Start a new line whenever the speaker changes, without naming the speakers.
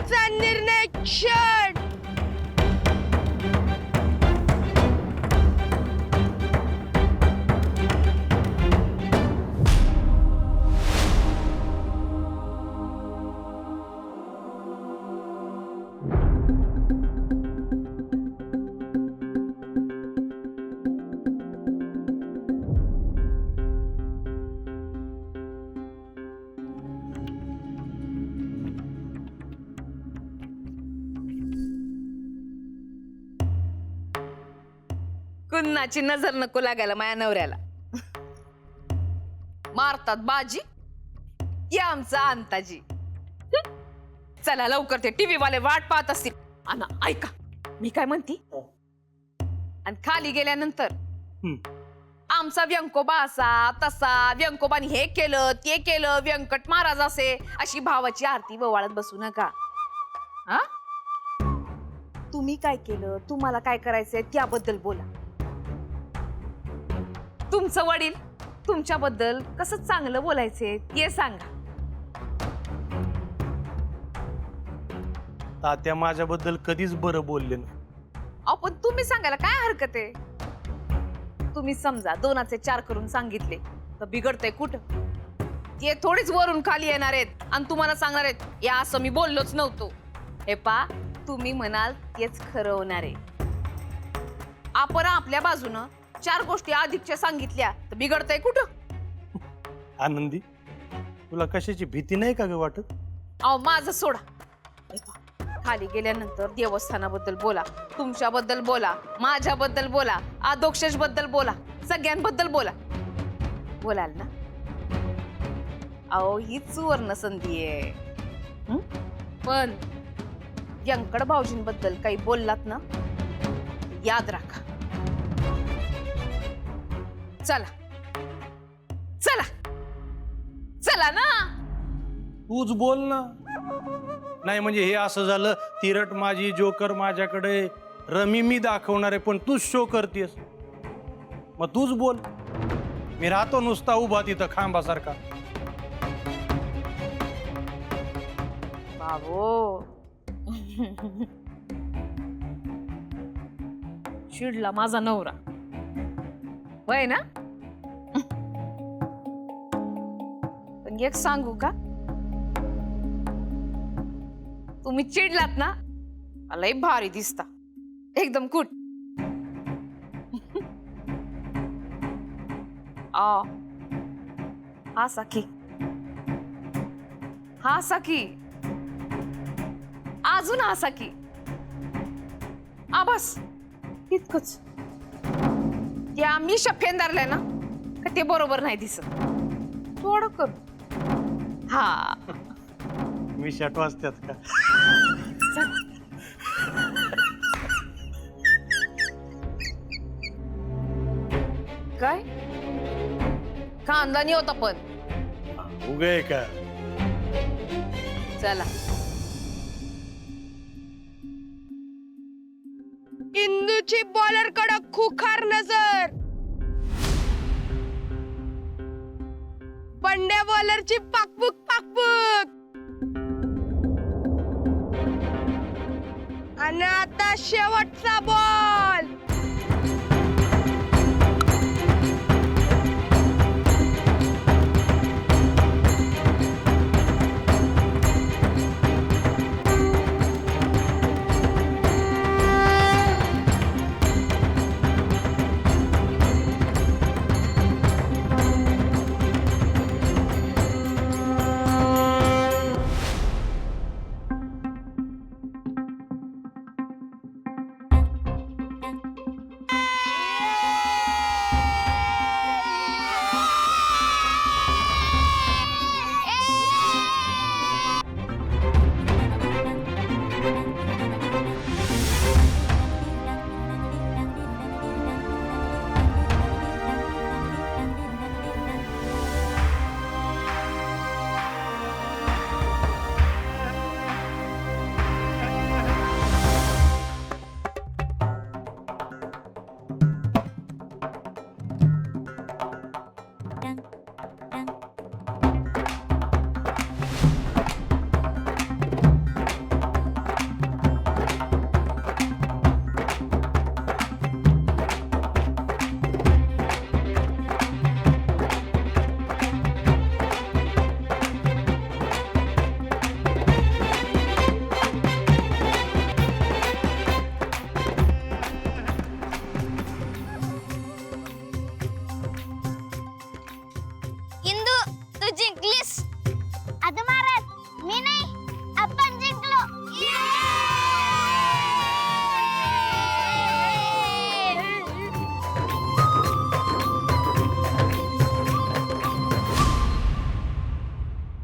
आजचा निर्णय क्षण.
कुणाची नजर नको लागायला माझ्या नवऱ्याला. मारतात बाजी या आमचा अंताजी. चला लवकर, ते टीव्ही वाले वाट पाहत असतील. आणि ऐका मी काय म्हणती, आणि खाली गेल्यानंतर आमचा व्यंकोबा असा तसा, व्यंकोबाने हे केलं ते केलं, व्यंकट महाराज असे, अशी भावाची आरती ववाळत बसू नका. हा, तुम्ही काय केलं, तुम्हाला काय करायचंय त्याबद्दल बोला. तुमचं वडील तुमच्याबद्दल कसं चांगलं बोलायचे ते सांगा.
तात्या माझ्याबद्दल कधीच बरं बोलले ना.
आपण तुम्ही सांगायला काय हरकत आहे. तुम्ही समजा 2चे 4 करून सांगितले तर बिघडतंय कुठं. ते थोडीच वरून खाली येणार आहेत आणि तुम्हाला सांगणार आहेत या असं मी बोललोच नव्हतो. हे पा, तुम्ही म्हणाल तेच खरं होणार आहे. आपण आपल्या बाजूनं 4 गोष्टी अधिकच्या सांगितल्या तर बिघडतंय कुठं.
आनंदी, तुला कशाची भीती नाही का ग वाटत?
अहो माझं सोडा. हे पहा, खाली गेल्यानंतर देवस्थानाबद्दल बोला, तुमच्याबद्दल बोला, माझ्याबद्दल बोला, आदोक्षेश बद्दल बोला, सगळ्यांबद्दल बोला. बोलाल ना? अहो ही सुवर्ण संधी आहे. पण व्यंकट भाऊजींबद्दल काही बोललात ना, याद राखा. चला चला चला ना.
तूच बोल ना. नाही म्हणजे हे असं झालं, तिरट माझी, जोकर माझ्याकडे, रमी मी दाखवणार आहे, पण तूच शो करतेस. मग तूच बोल. मी राहतो नुसता उभा तिथं खांबासारखा.
बाबो चिडला माझा नवरा, होय ना? पण एक सांगू का, तुम्ही चिडलात ना, लय भारी दिसता, एकदम कुट. हा सखी, हा सखी, अजून हा सखी. बस इतकंच. त्या मी फेंदारल्या ना का ते बरोबर नाही दिसत. थोडं कर. हा
मी शट वाजत्यात का?
काय खानदानी होता पण.
उगे का?
चला.
इंदूची बॉलर कडे खुखार नजर. पंड्या बॉलरची पाकपूक पाकपूक. आणि आता शेवटचा बॉल.